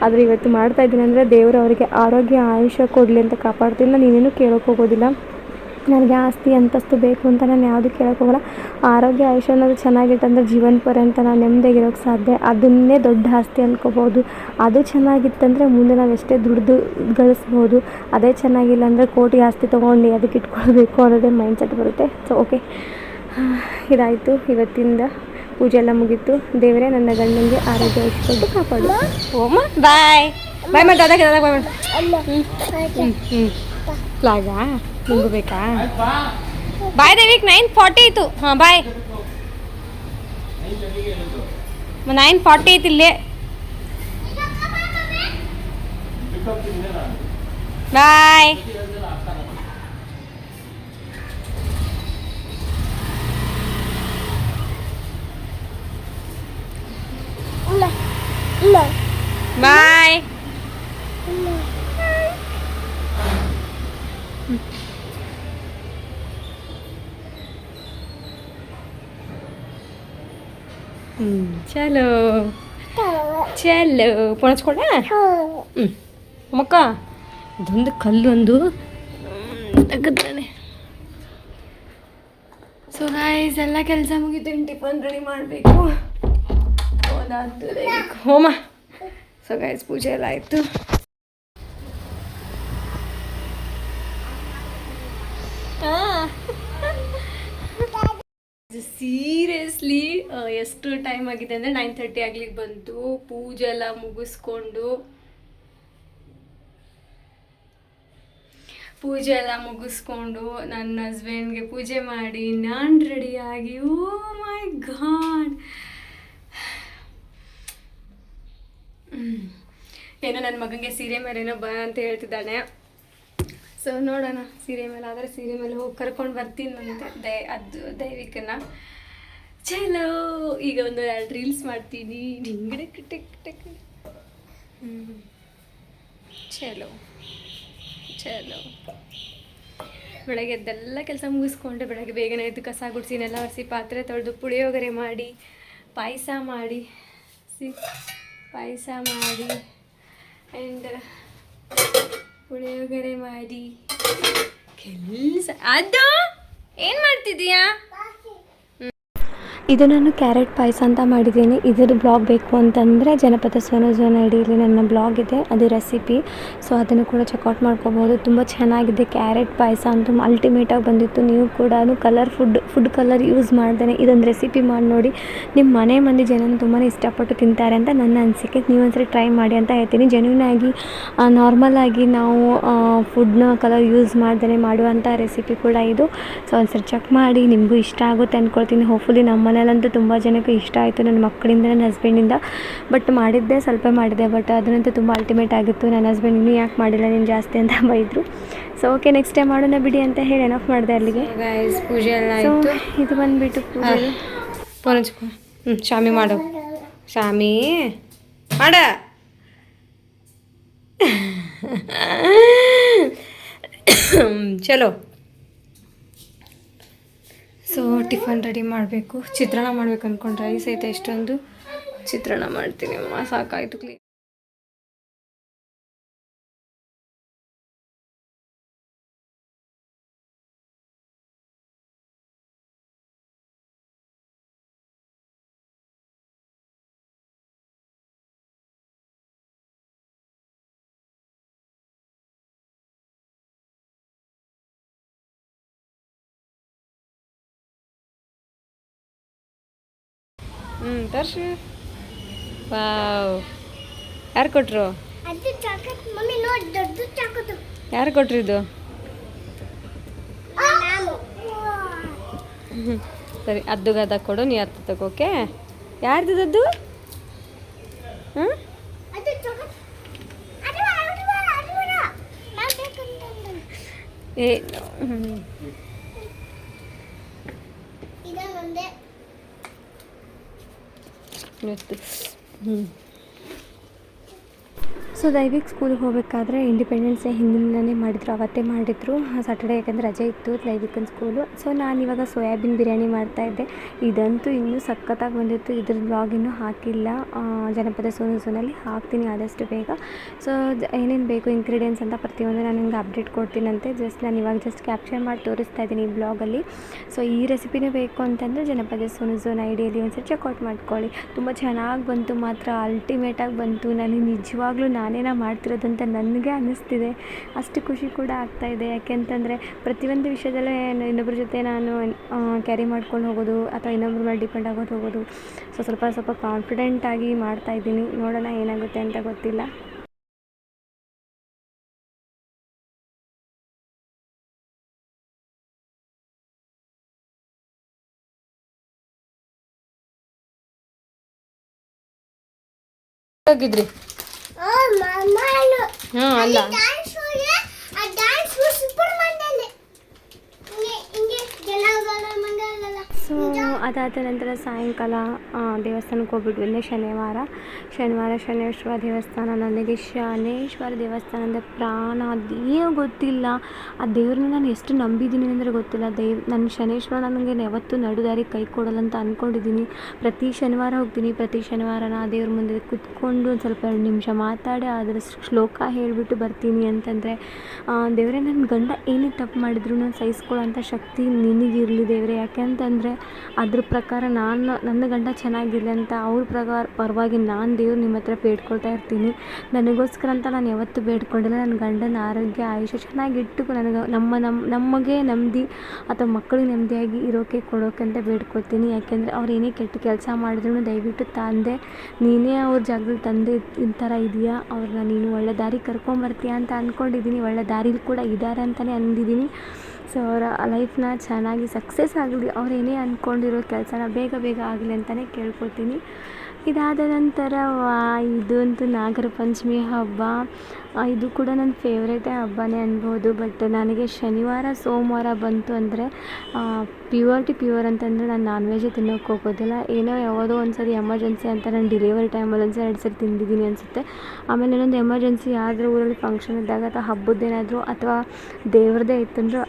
ಆದರೆ ಇವತ್ತು ಮಾಡ್ತಾಯಿದ್ದೀನಿ ಅಂದರೆ ದೇವರು ಅವರಿಗೆ ಆರೋಗ್ಯ ಆಯುಷ್ಯ ಕೊಡಲಿ ಅಂತ ಕಾಪಾಡ್ತೀನಿ. ನಾನು ಇನ್ನೇನು ಕೇಳೋಕೆ ಹೋಗೋದಿಲ್ಲ. ನನಗೆ ಆಸ್ತಿ ಅಂತಸ್ತು ಬೇಕು ಅಂತ ನಾನು ಯಾವುದು ಕೇಳೋಕೆ ಹೋಗಲ್ಲ. ಆರೋಗ್ಯ ಆಯುಷ್ಯ ಅನ್ನೋದು ಚೆನ್ನಾಗಿತ್ತು ಅಂದರೆ ಜೀವನ ಪರ್ಯಂತ ನಾನು ನೆಮ್ಮದಿಯಾಗಿರೋಕ್ಕೆ ಸಾಧ್ಯ. ಅದನ್ನೇ ದೊಡ್ಡ ಆಸ್ತಿ ಅಂದ್ಕೋಬೋದು. ಅದು ಚೆನ್ನಾಗಿತ್ತಂದರೆ ಮುಂದೆ ನಾವು ಎಷ್ಟೇ ದುಡ್ದು ಗಳಿಸ್ಬೋದು. ಅದೇ ಚೆನ್ನಾಗಿಲ್ಲ ಅಂದರೆ ಕೋಟಿ ಆಸ್ತಿ ತೊಗೊಂಡು ಅದಕ್ಕೆ ಇಟ್ಕೊಳ್ಬೇಕು ಅನ್ನೋದೇ ಮೈಂಡ್ಸೆಟ್ ಬರುತ್ತೆ. ಸೊ ಓಕೆ, ಇದಾಯಿತು ಇವತ್ತಿಂದ. ಪೂಜೆ ಎಲ್ಲ ಮುಗೀತು. ದೇವರೇ ನನ್ನ ಗಂಡನಿಗೆ ಆರೋಗ್ಯ ಇಟ್ಕೊಂಡು ಕಾಪಾಡು. ಓಮ್ಮ ಬಾಯ್ ಬಾಯ್ ಮಾಡಿ ದಾದಾಗೆ ಬಾಯ್ ಮಾಡಿ. ಫ್ಲಾಗಾ ನಿಮಗೂ ಬೇಕಾ? ಬಾಯ್ ದೇವಿಕ್ 9:40 ಆಯಿತು. ಹಾಂ ಬಾಯ್. 9:40 ಐತಿ ಇಲ್ಲೇ. ಬಾಯ್. ಬಾಯ್. ಚಲೋ ಚಲೋ ಪೊಣಚ್ಕೊಡ. ಮಕ್ಕ ಇದೊಂದು ಕಲ್ಲೊಂದು ತೆಗೆದಾನೆ. ಸೊ ಗಾಯ್ಸ್ ಎಲ್ಲ ಕೆಲಸ ಮುಗಿತು. ಟಿಫನ್ ರೆಡಿ ಮಾಡಬೇಕು. ಹೋಮ. ಸೊ ಗಾಯ್ಸ್ ಪೂಜೆ ಎಲ್ಲ ಆಯಿತು. ಸೀರಿಯಸ್ಲಿ ಎಷ್ಟು ಟೈಮ್ ಆಗಿದೆ ಅಂದರೆ 9:30 ಆಗ್ಲಿಕ್ಕೆ ಬಂತು. ಪೂಜೆ ಎಲ್ಲ ಮುಗಿಸ್ಕೊಂಡು ನನ್ನ ಹಸ್ಬೆಂಡ್ಗೆ ಪೂಜೆ ಮಾಡಿ ನಾನು ರೆಡಿಯಾಗಿ, ಓ ಮೈ ಗಾಡ್, ಏನೋ ನನ್ನ ಮಗನಿಗೆ ಸೀರೆ ಮೇಲೇನೋ ಬಾ ಅಂತ ಹೇಳ್ತಿದ್ದಾನೆ. ಸೊ ನೋಡೋಣ, ಸೀರೆ ಮೇಲೆ ಆದರೆ ಸೀರೆ ಮೇಲೆ ಹೋಗಿ ಕರ್ಕೊಂಡು ಬರ್ತೀನಂತೆ ಅದು ದೈವಿಕನ. ಚಲೋ, ಈಗ ಒಂದು 2 ರೀಲ್ಸ್ ಮಾಡ್ತೀನಿ. ನಿಂಗಡೆ ಟೆಕ್ ಟೆಕ್. ಚಲೋ ಚಲೋ. ಬೆಳಗ್ಗೆ ಎದ್ದೆಲ್ಲ ಕೆಲಸ ಮುಗಿಸ್ಕೊಂಡೆ. ಬೆಳಗ್ಗೆ ಬೇಗನೆ ಎದ್ದು ಕಸ ಗುಡಿಸಿ ನೆಲ ಒರೆಸಿ ಪಾತ್ರೆ ತೊಳೆದು ಪುಳಿಯೋಗರೆ ಮಾಡಿ ಪಾಯಸ ಮಾಡಿ ಆ್ಯಂಡ್ ಪುಳಿಯೋಗರೆ ಮಾಡಿ ಕೆಲಸ. ಅದು ಏನು ಮಾಡ್ತಿದ್ದೀಯಾ? ಇದು ನಾನು ಕ್ಯಾರೆಟ್ ಪಾಯಸ ಅಂತ ಮಾಡಿದ್ದೀನಿ. ಇದ್ರದ್ದು ಬ್ಲಾಗ್ ಬೇಕು ಅಂತಂದರೆ ಜನಪದ ಸೋನೋಜೋನ್ ಐಡಿಯಲ್ಲಿ ನನ್ನ ಬ್ಲಾಗ್ ಇದೆ, ಅದು ರೆಸಿಪಿ. ಸೊ ಅದನ್ನು ಕೂಡ ಚೆಕ್ಔಟ್ ಮಾಡ್ಕೋಬೋದು. ತುಂಬ ಚೆನ್ನಾಗಿದೆ. ಕ್ಯಾರೆಟ್ ಪಾಯಸ ಅಂತೂ ಅಲ್ಟಿಮೇಟಾಗಿ ಬಂದಿತ್ತು. ನೀವು ಕೂಡ ಫುಡ್ ಕಲರ್ ಯೂಸ್ ಮಾಡ್ದೇ ಇದೊಂದು ರೆಸಿಪಿ ಮಾಡಿ ನೋಡಿ. ನಿಮ್ಮ ಮನೆ ಮಂದಿ ಜನ ತುಂಬಾ ಇಷ್ಟಪಟ್ಟು ತಿಂತಾರೆ ಅಂತ ನನ್ನ ಅನಿಸಿಕೆ. ನೀವು ಒಂದ್ಸರಿ ಟ್ರೈ ಮಾಡಿ ಅಂತ ಹೇಳ್ತೀನಿ. ಜೆನ್ಯೂನಾಗಿ ನಾರ್ಮಲಾಗಿ ನಾವು ಫುಡ್ನ ಕಲರ್ ಯೂಸ್ ಮಾಡ್ದೇ ಮಾಡುವಂಥ ರೆಸಿಪಿ ಕೂಡ ಇದು. ಸೊ ಒಂದ್ಸರಿ ಚೆಕ್ ಮಾಡಿ, ನಿಮಗೂ ಇಷ್ಟ ಆಗುತ್ತೆ ಅಂದ್ಕೊಳ್ತೀನಿ. ಹೋಪ್ಫುಲಿ ನಮ್ಮ ಮನೇಲಂತೂ ತುಂಬ ಜನಕ್ಕೆ ಇಷ್ಟ ಆಯಿತು, ನನ್ನ ಮಕ್ಕಳಿಂದ ನನ್ನ ಹಸ್ಬೆಂಡಿಂದ. ಬಟ್ ಸ್ವಲ್ಪ ಮಾಡಿದೆ, ಬಟ್ ಅದನ್ನಂತೂ ತುಂಬ ಅಲ್ಟಿಮೇಟ್ ಆಗಿತ್ತು. ನನ್ನ ಹಸ್ಬೆಂಡ್ ಇನ್ನೂ ಯಾಕೆ ಮಾಡಿಲ್ಲ ನೀನು ಜಾಸ್ತಿ ಅಂತ ಬೈದರು. ಸೊ ಓಕೆ, ನೆಕ್ಸ್ಟ್ ಟೈಮ್ ಮಾಡೋಣ ಬಿಡಿ ಅಂತ ಹೇಳಿ ಆಫ್ ಮಾಡಿದೆ ಅಲ್ಲಿಗೆ. ಪೂಜೆ ಎಲ್ಲ ಸೊ ಇದು ಬಂದುಬಿಟ್ಟು ಪೂಜೆ. ಶಾಮಿ ಮಾಡು, ಶಾಮಿ ಮಾಡ. ಚಲೋ. ಸೊ ಟಿಫನ್ ರೆಡಿ ಮಾಡಬೇಕು. ಚಿತ್ರಾನ್ನ ಮಾಡ್ಬೇಕು ಅಂದ್ಕೊಂಡು ರೈಸ್ ಐತೆ ಎಷ್ಟೊಂದು. ಚಿತ್ರಾನ್ನ ಮಾಡ್ತೀನಿ ಅಮ್ಮ, ಸಾಕಾಯಿತು. ಕ್ಲೀನ್ ತರ್ಸಿ. ವಾವ್, ಯಾರು ಕೊಟ್ಟರು? ಯಾರು ಕೊಟ್ರು ಇದು? ಸರಿ, ಅದ್ದು ಗದ ಕೊಡು, ನೀ ಅತ್ತು ತಗೋಕೆ. ಯಾರ್ದು? ಹ್ಞೂ, ಸೊ ದೈವಿಕ್ ಸ್ಕೂಲಿಗೆ ಹೋಗಬೇಕಾದ್ರೆ ಇಂಡಿಪೆಂಡೆನ್ಸ್ ಡೇ ಹಿಂದಿನನೇ ಮಾಡಿದರು, ಅವತ್ತೇ ಮಾಡಿದರು ಸಾಟರ್ಡೆ, ಯಾಕಂದರೆ ರಜೆ ಇತ್ತು ದೈವಿಕನ ಸ್ಕೂಲು. ಸೊ ನಾನಿವಾಗ ಸೋಯಾಬೀನ್ ಬಿರಿಯಾನಿ ಮಾಡ್ತಾಯಿದ್ದೆ. ಇದಂತೂ ಇನ್ನೂ ಸಖತ್ತಾಗಿ ಬಂದಿತ್ತು. ಇದ್ರ ಬ್ಲಾಗ್ ಇನ್ನೂ ಹಾಕಿಲ್ಲ, ಜನಪದ ಸೋನಲ್ಲಿ ಹಾಕ್ತೀನಿ ಆದಷ್ಟು ಬೇಗ. ಸೊ ಏನೇನು ಬೇಕು ಇಂಗ್ರೀಡಿಯೆಂಟ್ಸ್ ಅಂತ ಪ್ರತಿಯೊಂದು ನಾನು ನಿಮ್ಗೆ ಅಪ್ಡೇಟ್ ಕೊಡ್ತೀನಂತೆ. ನಾನು ಇವಾಗ ಕ್ಯಾಪ್ಚರ್ ಮಾಡಿ ತೋರಿಸ್ತಾ ಇದ್ದೀನಿ ಈ ಬ್ಲಾಗಲ್ಲಿ. ಸೊ ಈ ರೆಸಿಪಿನೇ ಬೇಕು ಅಂತಂದರೆ ಜನಪದ ಸೋನ್ ಐಡಿಯಲ್ಲಿ ಒಂದ್ಸರಿ ಚೆಕ್ಔಟ್ ಮಾಡ್ಕೊಳ್ಳಿ. ತುಂಬ ಚೆನ್ನಾಗಿ ಬಂತು, ಮಾತ್ರ ಅಲ್ಟಿಮೇಟಾಗಿ ಬಂತು. ನನಗೆ ನಿಜವಾಗ್ಲೂ ನಾನೇನ ಮಾಡ್ತಿರೋದಂತ ನನಗೆ ಅನ್ನಿಸ್ತಿದೆ. ಅಷ್ಟು ಖುಷಿ ಕೂಡ ಆಗ್ತಾಯಿದೆ. ಯಾಕೆಂತಂದರೆ ಪ್ರತಿಯೊಂದು ವಿಷಯದಲ್ಲೇ ಇನ್ನೊಬ್ಬರ ಜೊತೆ ನಾನು ಕ್ಯಾರಿ ಮಾಡ್ಕೊಂಡು ಹೋಗೋದು ಅಥವಾ ಇನ್ನೊಬ್ಬರ ಮೇಲೆ ಡಿಪೆಂಡ್ ಆಗೋದು ಹೋಗೋದು. ಸೊ ಸ್ವಲ್ಪ ಕಾನ್ಫಿಡೆಂಟಾಗಿ ಮಾಡ್ತಾಯಿದ್ದೀನಿ. ನೋಡೋಣ ಏನಾಗುತ್ತೆ ಅಂತ ಗೊತ್ತಿಲ್ಲ. ಹೋಗಿದ್ರಿ ಅಲ್ಲ ಸೊ ಅದಾದ ನಂತರ ಸಾಯಂಕಾಲ ದೇವಸ್ಥಾನಕ್ಕೆ ಹೋಗ್ಬಿಟ್ವಿ. ಶನೇಶ್ವರ ದೇವಸ್ಥಾನ. ನನಗೆ ಶನೇಶ್ವರ ದೇವಸ್ಥಾನ ಅಂದರೆ ಪ್ರಾಣ. ಅದೇನೋ ಗೊತ್ತಿಲ್ಲ, ಆ ದೇವ್ರನ್ನ ನಾನು ಎಷ್ಟು ನಂಬಿದ್ದೀನಿ ಅಂದರೆ ಗೊತ್ತಿಲ್ಲ. ನನ್ನ ಶನೇಶ್ವರ ನನಗೆ ಯಾವತ್ತೂ ನಡುದಾರಿ ಕೈ ಕೊಡಲ್ಲ ಅಂತ ಅಂದ್ಕೊಂಡಿದ್ದೀನಿ. ಪ್ರತಿ ಶನಿವಾರ ಹೋಗ್ತೀನಿ. ಪ್ರತಿ ಶನಿವಾರನ ಆ ದೇವ್ರ ಮುಂದೆ ಕುತ್ಕೊಂಡು ಒಂದು ಸ್ವಲ್ಪ 2 ನಿಮಿಷ ಮಾತಾಡಿ ಅದರ ಶ್ಲೋಕ ಹೇಳಿಬಿಟ್ಟು ಬರ್ತೀನಿ. ಅಂತಂದರೆ ದೇವರೇ, ನನ್ನ ಗಂಡ ಏನೇ ತಪ್ಪು ಮಾಡಿದ್ರು ನಾನು ಸಹಿಸ್ಕೊಳ್ಳೋಂಥ ಶಕ್ತಿ ನಿನಗಿರಲಿ ದೇವರೇ. ಯಾಕೆಂತಂದರೆ ಅದ್ರ ಪ್ರಕಾರ ನನ್ನ ಗಂಡ ಚೆನ್ನಾಗಿರಲಿ ಅಂತ ಅವ್ರ ಪರವಾಗಿ ನಾನು ದೇವ್ರು ನಿಮ್ಮ ಹತ್ರ ಬೇಡ್ಕೊಳ್ತಾ ಇರ್ತೀನಿ. ನನಗೋಸ್ಕರ ಅಂತ ನಾನು ಯಾವತ್ತೂ ಬೇಡ್ಕೊಂಡಿಲ್ಲ. ನನ್ನ ಗಂಡನ ಆರೋಗ್ಯ ಆಯುಷ್ಯ ಚೆನ್ನಾಗಿಟ್ಟು ನನಗೆ ನಮಗೆ ನೆಮ್ಮದಿ ಅಥವಾ ಮಕ್ಕಳಿಗೆ ನೆಮ್ಮದಿಯಾಗಿ ಕೊಡೋಕೆ ಅಂತ ಬೇಡ್ಕೊಳ್ತೀನಿ. ಯಾಕೆಂದರೆ ಅವ್ರು ಏನೇ ಕೆಟ್ಟ ಕೆಲಸ ಮಾಡಿದ್ರು ದಯವಿಟ್ಟು ತಂದೆ ನೀನೇ ಅವ್ರ ಜಾಗದಲ್ಲಿ ತಂದೆ ಈ ಥರ ಇದೆಯಾ, ಅವ್ರನ್ನ ನೀನು ಒಳ್ಳೆ ದಾರಿ ಕರ್ಕೊಂಬರ್ತೀಯ ಅಂತ ಅಂದ್ಕೊಂಡಿದ್ದೀನಿ. ಒಳ್ಳೆ ದಾರಿಲಿ ಕೂಡ ಇದ್ದಾರೆ ಅಂತಲೇ ಅಂದಿದ್ದೀನಿ. ಸೊ ಅವರ ಲೈಫ್ನ ಚೆನ್ನಾಗಿ ಸಕ್ಸಸ್ ಆಗಲಿ, ಅವ್ರು ಏನೇ ಅಂದ್ಕೊಂಡಿರೋ ಕೆಲಸನ ಬೇಗ ಆಗಲಿ ಅಂತಲೇ ಕೇಳ್ಕೊತೀನಿ. ಇದಾದ ನಂತರ ಇದಂತೂ ನಾಗರ ಪಂಚಮಿ ಹಬ್ಬ. ಇದು ಕೂಡ ನನ್ನ ಫೇವ್ರೇಟೇ ಹಬ್ಬನೇ ಅನ್ಬೋದು. ಬಟ್ ನನಗೆ ಶನಿವಾರ ಸೋಮವಾರ ಬಂತು ಅಂದರೆ ಪ್ಯೂರ್ ಅಂತಂದರೆ ನಾನು ನಾನ್ ವೆಜ್ಜೇ ತಿನ್ನೋಕ್ಕೆ ಹೋಗೋದಿಲ್ಲ. ಯಾವುದೋ ಒಂದು ಸರಿ ಎಮರ್ಜೆನ್ಸಿ ಅಂತ ನಾನು ಡೆಲಿವರಿ ಟೈಮಲ್ಲಿ 2 ಸರಿ ತಿಂದಿದ್ದೀನಿ ಅನಿಸುತ್ತೆ. ಆಮೇಲೆ ಇನ್ನೊಂದು ಎಮರ್ಜೆನ್ಸಿ ಆದರೆ ಊರಲ್ಲಿ ಫಂಕ್ಷನ್ ಇದ್ದಾಗ ಅಥವಾ ಹಬ್ಬದ್ದೇನಾದರೂ ಅಥವಾ ದೇವ್ರದ್ದೇ ಇತ್ತಂದ್ರೆ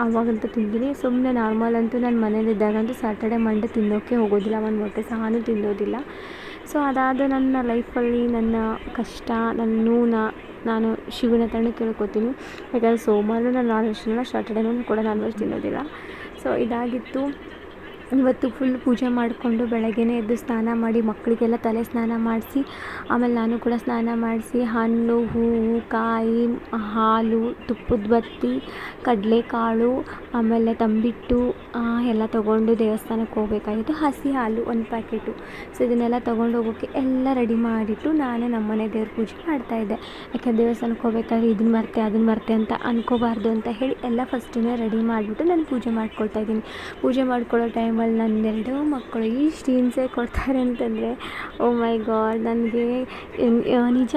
ಆವಾಗಂತೂ ತಿಂತೀನಿ. ಸುಮ್ಮನೆ ನಾರ್ಮಲ್ ಅಂತೂ ನಾನು ಮನೇಲಿದ್ದಾಗಂತೂ ಸಾಟರ್ಡೆ ಮಂಡೇ ತಿನ್ನೋಕ್ಕೆ ಹೋಗೋದಿಲ್ಲ, ಒಂದು ಮೊಟ್ಟೆ ಸಹನೂ ತಿನ್ನೋದಿಲ್ಲ. ಸೊ ಅದಾದ ನನ್ನ ಲೈಫಲ್ಲಿ ನನ್ನ ಕಷ್ಟ, ನನ್ನ ನೋವನ್ನ ನಾನು ಶಿವನ ಹತ್ರನೇ ಕೇಳ್ಕೊತೀನಿ. ಯಾಕಂದರೆ ಸೋಮವಾರ ನಾನು ನಾನ್ ವೆಜ್ ತಿನ್ನಲ್ಲ, ಸಾಟರ್ಡೇನೂ ಕೂಡ ನಾನ್ ವೆಜ್ ತಿನ್ನೋದಿಲ್ಲ. ಸೊ ಇದಾಗಿತ್ತು. ಇವತ್ತು ಫುಲ್ ಪೂಜೆ ಮಾಡಿಕೊಂಡು ಬೆಳಗ್ಗೆನೇ ಎದ್ದು ಸ್ನಾನ ಮಾಡಿ ಮಕ್ಕಳಿಗೆಲ್ಲ ತಲೆ ಸ್ನಾನ ಮಾಡಿಸಿ, ಆಮೇಲೆ ನಾನು ಕೂಡ ಸ್ನಾನ ಮಾಡಿಸಿ ಹಣ್ಣು, ಹೂವು, ಕಾಯಿ, ಹಾಲು, ತುಪ್ಪದ ಬತ್ತಿ, ಕಡಲೆಕಾಳು, ಆಮೇಲೆ ತಂಬಿಟ್ಟು ಎಲ್ಲ ತೊಗೊಂಡು ದೇವಸ್ಥಾನಕ್ಕೆ ಹೋಗಬೇಕಾಗಿತ್ತು. ಹಸಿ ಹಾಲು 1 ಪ್ಯಾಕೆಟು. ಸೊ ಇದನ್ನೆಲ್ಲ ತೊಗೊಂಡು ಹೋಗೋಕ್ಕೆ ಎಲ್ಲ ರೆಡಿ ಮಾಡಿಟ್ಟು ನಾನೇ ನಮ್ಮನೆ ದೇವ್ರ ಪೂಜೆ ಮಾಡ್ತಾಯಿದ್ದೆ. ಯಾಕೆಂದರೆ ದೇವಸ್ಥಾನಕ್ಕೆ ಹೋಗ್ಬೇಕಾದ್ರೆ ಇದನ್ನು ಮರ್ತೆ ಅಂತ ಅನ್ಕೋಬಾರ್ದು ಅಂತ ಹೇಳಿ ಎಲ್ಲ ಫಸ್ಟೇ ರೆಡಿ ಮಾಡಿಬಿಟ್ಟು ನಾನು ಪೂಜೆ ಮಾಡ್ಕೊಳ್ತಾಯಿದ್ದೀನಿ. ಪೂಜೆ ಮಾಡ್ಕೊಳ್ಳೋ ಟೈಮಲ್ಲಿ ನನ್ನ 2 ಮಕ್ಕಳು ಇಷ್ಟು ಹಿಂಸೆ ಕೊಡ್ತಾರೆ ಅಂತಂದರೆ ಓ ಮೈ ಗಾಡ್. ನನಗೆ ನಿಜ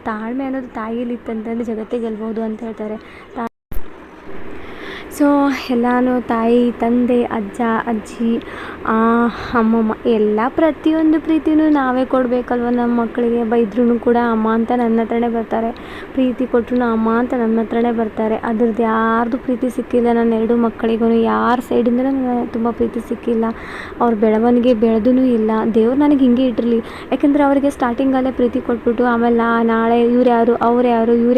ತಾಳ್ಮೆ ಅನ್ನೋದು ತಾಯಿಯಲ್ಲಿತ್ತಂತಂದರೆ ಜಗತ್ತೇ ಗೆಲ್ಬೋದು ಅಂತ ಹೇಳ್ತಾರೆ. ಸೊ ಎಲ್ಲನೂ ತಾಯಿ, ತಂದೆ, ಅಜ್ಜ, ಅಜ್ಜಿ, ಅಮ್ಮಮ್ಮ ಎಲ್ಲ ಪ್ರತಿಯೊಂದು ಪ್ರೀತಿನೂ ನಾವೇ ಕೊಡಬೇಕಲ್ವ ನಮ್ಮ ಮಕ್ಕಳಿಗೆ. ಬೈದ್ರೂ ಕೂಡ ಅಮ್ಮ ಅಂತ ನನ್ನ ಹತ್ರನೇ ಬರ್ತಾರೆ, ಪ್ರೀತಿ ಕೊಟ್ಟರು ಅಮ್ಮ ಅಂತ ನನ್ನ ಹತ್ರನೇ ಬರ್ತಾರೆ. ಅದ್ರದ್ದು ಯಾರ್ದು ಪ್ರೀತಿ ಸಿಕ್ಕಿಲ್ಲ ನನ್ನ 2 ಮಕ್ಕಳಿಗೂ. ಯಾರ ಸೈಡಿಂದಲೂ ನನಗೆ ತುಂಬ ಪ್ರೀತಿ ಸಿಕ್ಕಿಲ್ಲ. ಅವ್ರ ಬೆಳವಣಿಗೆ ಬೆಳೆದೂ ಇಲ್ಲ. ದೇವ್ರು ನನಗೆ ಹಿಂಗೆ ಇಟ್ಟಿರಲಿ. ಯಾಕೆಂದರೆ ಅವರಿಗೆ ಸ್ಟಾರ್ಟಿಂಗಲ್ಲೇ ಪ್ರೀತಿ ಕೊಟ್ಬಿಟ್ಟು ಆಮೇಲೆ ನಾಳೆ ಇವ್ರು ಯಾರು ಅವ್ರು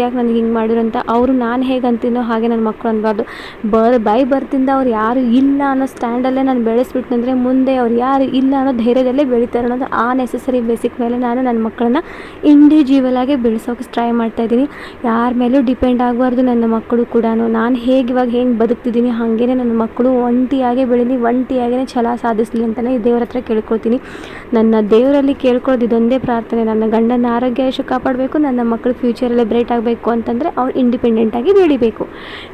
ಯಾಕೆ ನನಗೆ ಹಿಂಗೆ ಮಾಡಿದ್ರು ಅಂತ ಅವರು ನಾನು ಹೇಗೆ ಅಂತೀನೋ ಹಾಗೆ ನನ್ನ ಮಕ್ಕಳು ಅನ್ಬಾರ್ದು. ಬರ್ತಿಂದ ಅವ್ರು ಯಾರು ಇಲ್ಲ ಅನ್ನೋ ಸ್ಟ್ಯಾಂಡಲ್ಲೇ ನಾನು ಬೆಳೆಸ್ಬಿಟ್ನಂದರೆ ಮುಂದೆ ಅವ್ರು ಯಾರು ಇಲ್ಲ ಅನ್ನೋ ಧೈರ್ಯದಲ್ಲೇ ಬೆಳೀತಾರೆ ಅನ್ನೋದು ಆ ನೆಸೆಸರಿ ಬೇಸಿಕ್ ಮೇಲೆ ನಾನು ನನ್ನ ಮಕ್ಕಳನ್ನ ಇಂಡಿವಿಜುವಲ್ ಆಗಿ ಬೆಳೆಸೋಕೆ ಟ್ರೈ ಮಾಡ್ತಾಯಿದ್ದೀನಿ. ಯಾರ ಮೇಲೂ ಡಿಪೆಂಡ್ ಆಗಬಾರ್ದು ನನ್ನ ಮಕ್ಕಳು ಕೂಡ. ನಾನು ಇವಾಗ ಹೆಂಗೆ ಬದುಕ್ತಿದ್ದೀನಿ ಹಾಗೇ ನನ್ನ ಮಕ್ಕಳು ಒಂಟಿಯಾಗೇ ಬೆಳೀಲಿ, ಒಂಟಿಯಾಗೇ ಛಲ ಸಾಧಿಸಲಿ ಅಂತಲೇ ದೇವ್ರ ಹತ್ರ ಕೇಳ್ಕೊಳ್ತೀನಿ. ನನ್ನ ದೇವರಲ್ಲಿ ಕೇಳ್ಕೊಳ್ಳೋದು ಇದೊಂದೇ ಪ್ರಾರ್ಥನೆ, ನನ್ನ ಗಂಡನ ಆರೋಗ್ಯ ಆಯುಷ್ಯ ಕಾಪಾಡಬೇಕು, ನನ್ನ ಮಕ್ಕಳು ಫ್ಯೂಚರಲ್ಲಿ ಬ್ರೈಟ್ ಆಗಬೇಕು ಅಂತಂದರೆ ಅವ್ರು ಇಂಡಿಪೆಂಡೆಂಟಾಗಿ ಬೆಳಿಬೇಕು.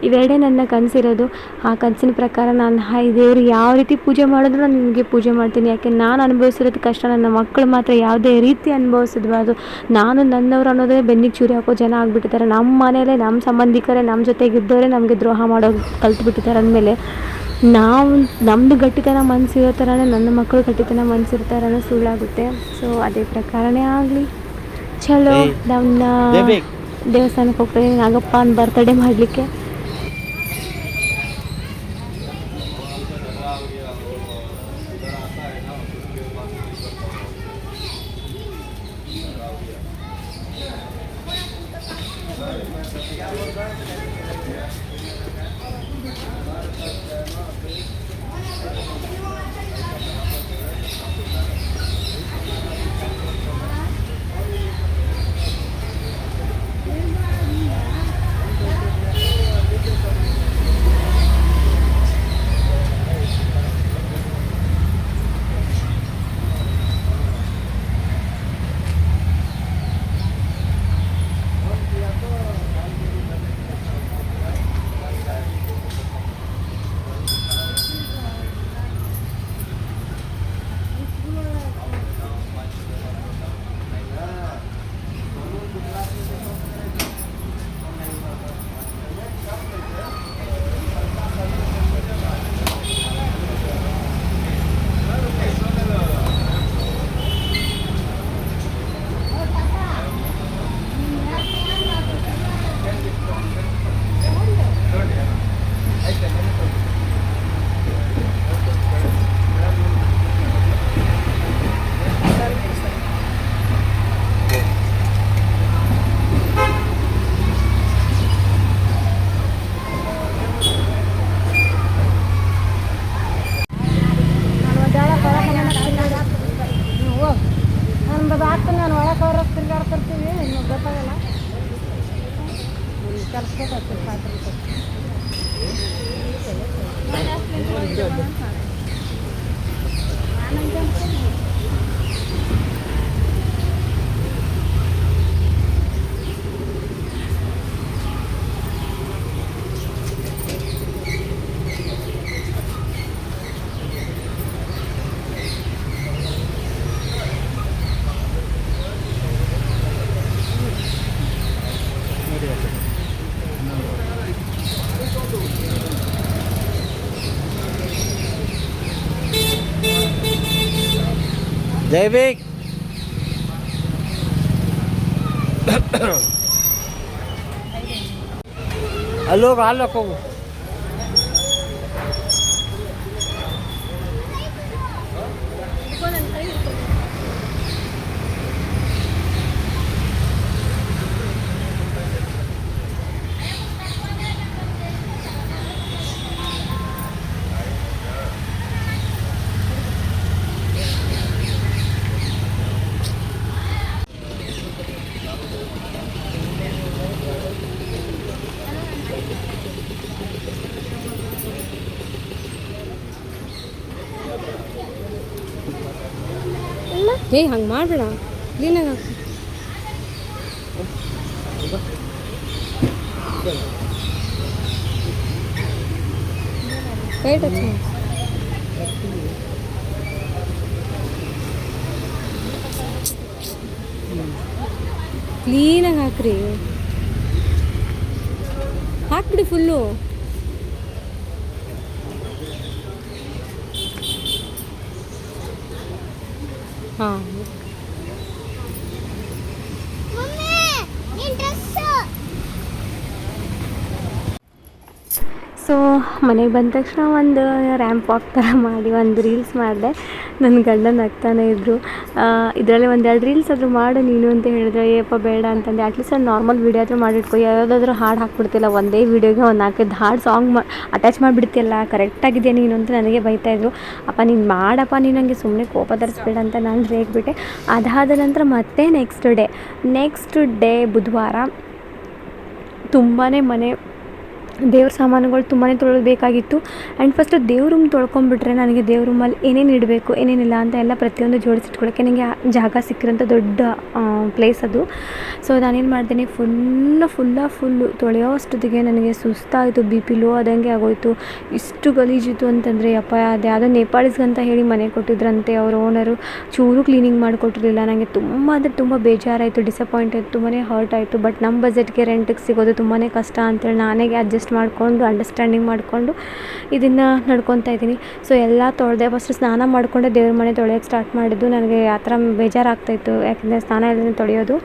ಇವೆರಡೇ ನನ್ನ ಕನಸಿರೋದು. ಆ ಕನಸಿನ ಪ್ರಕಾರ ನಾನು ದೇವರು ಯಾವ ರೀತಿ ಪೂಜೆ ಮಾಡಿದ್ರು ನಾನು ನಿಮಗೆ ಪೂಜೆ ಮಾಡ್ತೀನಿ. ಯಾಕೆ ನಾನು ಅನುಭವಿಸಿರೋದು ಕಷ್ಟ ನನ್ನ ಮಕ್ಕಳು ಮಾತ್ರ ಯಾವುದೇ ರೀತಿ ಅನುಭವಿಸಿದ್ಬಾರ್ದು. ನಾನು ನನ್ನವರು ಅನ್ನೋದೇ ಬೆನ್ನಿಗೆ ಚೂರಿ ಹಾಕೋ ಜನ ಆಗಿಬಿಟ್ಟಿದ್ದಾರೆ. ನಮ್ಮ ಮನೇಲೆ ನಮ್ಮ ಸಂಬಂಧಿಕರೇ ನಮ್ಮ ಜೊತೆಗಿದ್ದವರೇ ನಮಗೆ ದ್ರೋಹ ಮಾಡೋದು ಕಲ್ತ್ಬಿಟ್ಟಿದ್ದಾರೆ. ಅಂದಮೇಲೆ ನಮ್ಮದು ಗಟ್ಟಿತನ ಮನಸ್ಸಿರೋ ಥರನೇ ನನ್ನ ಮಕ್ಕಳು ಗಟ್ಟಿತನ ಮನಸ್ಸಿರ್ತಾರನ್ನೋ ಸುಳ್ಳಾಗುತ್ತೆ. ಸೊ ಅದೇ ಪ್ರಕಾರನೇ ಆಗಲಿ. ಚಲೋ ನಮ್ಮ ದೇವಸ್ಥಾನಕ್ಕೆ ಹೋಗ್ತೀನಿ ನಾಗಪ್ಪನ ಬರ್ತಡೇ ಮಾಡಲಿಕ್ಕೆ. ನಾನು ಒಳಗೆ ಅವ್ರ ತಿರ್ಗಾಡ್ತಿರ್ತೀವಿ ಇನ್ನು ಗೊತ್ತಾಗಲ್ಲ ಜೈವಿಕ್ ಅಲ್ಲೋಗ ಅಲ್ಲಕ್ಕೆ ಹೋಗು. ಏಯ್ ಹಂಗೆ ಮಾಡಬೇಡ ಕ್ಲೀನಾಗಿ ಹಾಕು. ಕೈ ಟಚ್ ಮಾಡಿ ಕ್ಲೀನಾಗಿ ಹಾಕ್ರಿ, ಹಾಕ್ಬಿಡಿ ಫುಲ್ಲು. ಹಾಂ ಸೊ ಮನೆಗೆ ಬಂದ ತಕ್ಷಣ ಒಂದು ರ್ಯಾಂಪ್ ವಾಕ್ ಥರ ಮಾಡಿ ಒಂದು ರೀಲ್ಸ್ ಮಾಡಿದೆ. ನನ್ನ ಗಂಡ ನಗ್ತಾನೆ ಇದ್ದರು. ಇದರಲ್ಲಿ ಒಂದೆರಡು ರೀಲ್ಸ್ ಆದರೂ ಮಾಡು ನೀನು ಅಂತ ಹೇಳಿದ್ರೆ ಏಪ್ಪ ಬೇಡ ಅಂತಂದೆ. ಅಟ್ಲೀಸ್ಟ್ ಒಂದು ನಾರ್ಮಲ್ ವೀಡಿಯೋ ಆದರೂ ಮಾಡಿಟ್ಕೊ, ಯಾವುದಾದ್ರೂ ಹಾಡು ಹಾಕ್ಬಿಡ್ತಿಲ್ಲ ಒಂದೇ ವೀಡಿಯೋಗೆ ಒಂದು 4-5 ಹಾಡು ಸಾಂಗ್ ಅಟ್ಯಾಚ್ ಮಾಡಿಬಿಡ್ತಿಲ್ಲ, ಕರೆಕ್ಟಾಗಿದೆಯಾ ನೀನು ಅಂತ ನನಗೆ ಬೈತಾಯಿದ್ರು. ಅಪ್ಪ ನೀನು ಮಾಡಪ್ಪ, ನೀನು ನನಗೆ ಸುಮ್ಮನೆ ಕೋಪ ತರಿಸ್ಬೇಡ ಅಂತ ನಾನು ರೇಗ್ಬಿಟ್ಟೆ. ಅದಾದ ನಂತರ ಮತ್ತೆ ನೆಕ್ಸ್ಟ್ ಡೇ ಬುಧವಾರ ತುಂಬಾ ಮನೆ ದೇವ್ರ ಸಾಮಾನುಗಳು ತುಂಬಾ ತೊಳಬೇಕಾಗಿತ್ತು. ಆ್ಯಂಡ್ ಫಸ್ಟ್ ದೇವ್ರ ರೂಮ್ ತೊಳ್ಕೊಂಬಿಟ್ರೆ ನನಗೆ ದೇವ್ರ ರೂಮಲ್ಲಿ ಏನೇನು ಇಡಬೇಕು ಏನೇನಿಲ್ಲ ಅಂತ ಎಲ್ಲ ಪ್ರತಿಯೊಂದು ಜೋಡಿಸಿಟ್ಕೊಳ್ಳೋಕ್ಕೆ ನನಗೆ ಜಾಗ ಸಿಕ್ಕಿರೋಂಥ ದೊಡ್ಡ ಪ್ಲೇಸ್ ಅದು. ಸೊ ನಾನೇನು ಮಾಡ್ತೀನಿ, ಫುಲ್ಲು ತೊಳೆಯೋ ಅಷ್ಟೊತ್ತಿಗೆ ನನಗೆ ಸುಸ್ತಾಯಿತು, ಬಿ ಪಿ ಲೋ ಆದಂಗೆ ಆಗೋಯಿತು. ಇಷ್ಟು ಗಲೀಜಿತ್ತು ಅಂತಂದರೆ ಅಪ್ಪ, ಅದು ಯಾವುದೋ ನೇಪಾಳೀಸ್ಗಂತ ಹೇಳಿ ಮನೆ ಕೊಟ್ಟಿದ್ರಂತೆ ಅವ್ರ ಓನರು, ಚೂರು ಕ್ಲೀನಿಂಗ್ ಮಾಡಿಕೊಟ್ಟಿರಲಿಲ್ಲ. ನನಗೆ ತುಂಬ ಅಂದರೆ ತುಂಬ ಬೇಜಾರಾಯಿತು, ಡಿಸಪಾಯಿಂಟ್ ಆಯಿತು, ತುಂಬಾ ಹರ್ಟ್ ಆಯಿತು. ಬಟ್ ನಮ್ಮ ಬಜೆಟ್ಗೆ ರೆಂಟಿಗೆ ಸಿಗೋದು ತುಂಬಾ ಕಷ್ಟ ಅಂತೇಳಿ ನಾನೇ ಅಡ್ಜಸ್ಟ್ ಅಡ್ಜಸ್ಟ್ ಮಾಡಿಕೊಂಡು ಅಂಡರ್ಸ್ಟ್ಯಾಂಡಿಂಗ್ ಮಾಡಿಕೊಂಡು ಇದನ್ನು ನಡ್ಕೊತಾ ಇದ್ದೀನಿ. ಸೊ ಎಲ್ಲ ತೊಳೆದೆ, ಫಸ್ಟ್ ಸ್ನಾನ ಮಾಡಿಕೊಂಡೆ ದೇವ್ರ ಮನೆ ತೊಳೆಯೋಕ್ಕೆ ಸ್ಟಾರ್ಟ್ ಮಾಡಿದ್ದು. ನನಗೆ ಆ ಥರ ಬೇಜಾರಾಗ್ತಾಯಿತ್ತು, ಯಾಕೆಂದರೆ ಸ್ನಾನ ಎಲ್ಲ ತೊಳೆಯೋದು.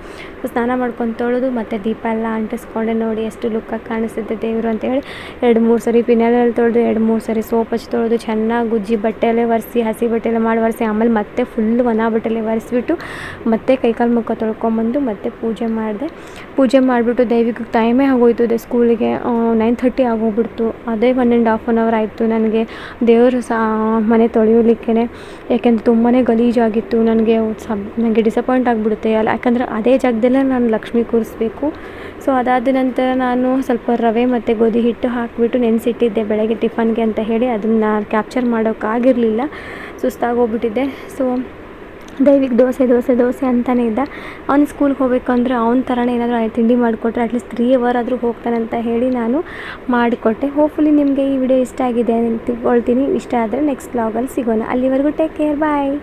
ಸೊ ಸ್ನಾನ ಮಾಡ್ಕೊಂಡು ತೊಳೆದು ಮತ್ತು ದೀಪ ಎಲ್ಲ ಅಂಟಿಸ್ಕೊಂಡೆ. ನೋಡಿ ಎಷ್ಟು ಲುಕ್ಕಾಗಿ ಕಾಣಿಸ್ತಿದ್ದೆ ದೇವರು ಅಂತೇಳಿ 2-3 ಸರಿ ಪಿನಾಲಲ್ಲಿ ತೊಳೆದು 2-3 ಸರಿ ಸೋಪ್ ಹಚ್ಚಿ ತೊಳೆದು ಚೆನ್ನಾಗಿ ಉಜ್ಜಿ ಬಟ್ಟೆಯಲ್ಲೇ ಒರೆಸಿ, ಹಸಿ ಬಟ್ಟೆಲ್ಲ ಮಾಡಿ ಒರೆಸಿ, ಆಮೇಲೆ ಮತ್ತೆ ಫುಲ್ ಒಣ ಬಟ್ಟೆಲ್ಲೇ ಒರೆಸ್ಬಿಟ್ಟು ಮತ್ತೆ ಕೈಕಾಲು ಮುಖ ತೊಳ್ಕೊಂಬಂದು ಮತ್ತೆ ಪೂಜೆ ಮಾಡಿದೆ. ಪೂಜೆ ಮಾಡಿಬಿಟ್ಟು ದೈವಿಕ ಟೈಮೇ ಆಗೋಯ್ತು. ಸ್ಕೂಲಿಗೆ 9:30 ಆಗೋಗ್ಬಿಡ್ತು. ಅದೇ 1.5 hour ಆಯಿತು ನನಗೆ ದೇವರು ಮನೆ ತೊಳೆಯೋಲಿಕ್ಕೆ. ಯಾಕೆಂದರೆ ತುಂಬಾ ಗಲೀಜಾಗಿತ್ತು. ನನಗೆ ಡಿಸಪಾಯಿಂಟ್ ಆಗಿಬಿಡುತ್ತೆ ಅಲ್ಲ, ಯಾಕಂದರೆ ಅದೇ ಜಾಗದಲ್ಲೇ ನಾನು ಲಕ್ಷ್ಮಿ ಕೂರಿಸ್ಬೇಕು. ಸೊ ಅದಾದ ನಂತರ ನಾನು ಸ್ವಲ್ಪ ರವೆ ಮತ್ತು ಗೋಧಿ ಹಿಟ್ಟು ಹಾಕಿಬಿಟ್ಟು ನೆನೆಸಿಟ್ಟಿದ್ದೆ ಬೆಳಗ್ಗೆ ಟಿಫನ್ಗೆ ಅಂತ ಹೇಳಿ. ಅದನ್ನು ಕ್ಯಾಪ್ಚರ್ ಮಾಡೋಕ್ಕಾಗಿರಲಿಲ್ಲ, ಸುಸ್ತಾಗೋಗ್ಬಿಟ್ಟಿದ್ದೆ. ಸೊ ದೈವಿಕ್ ದೋಸೆ ಅಂತಲೇ ಇದ್ದ. ಅವ್ನು ಸ್ಕೂಲ್ಗೆ ಹೋಗಬೇಕು ಅಂದರೆ ಅವ್ನ ಥರನೇ ಏನಾದರೂ ತಿಂಡಿ ಮಾಡಿಕೊಟ್ರೆ ಅಟ್ಲೀಸ್ಟ್ 3 hour ಆದರೂ ಹೋಗ್ತಾನಂತ ಹೇಳಿ ನಾನು ಮಾಡಿಕೊಟ್ಟೆ. ಹೋಪ್ಫುಲಿ ನಿಮಗೆ ಈ ವಿಡಿಯೋ ಇಷ್ಟ ಆಗಿದೆ ಅಂತ ತಿಳ್ಕೊಳ್ತೀನಿ. ಇಷ್ಟ ಆದರೆ ನೆಕ್ಸ್ಟ್ ವ್ಲಾಗಲ್ಲಿ ಸಿಗೋಣ. ಅಲ್ಲಿವರೆಗೂ ಟೇಕ್ ಕೇರ್, ಬಾಯ್.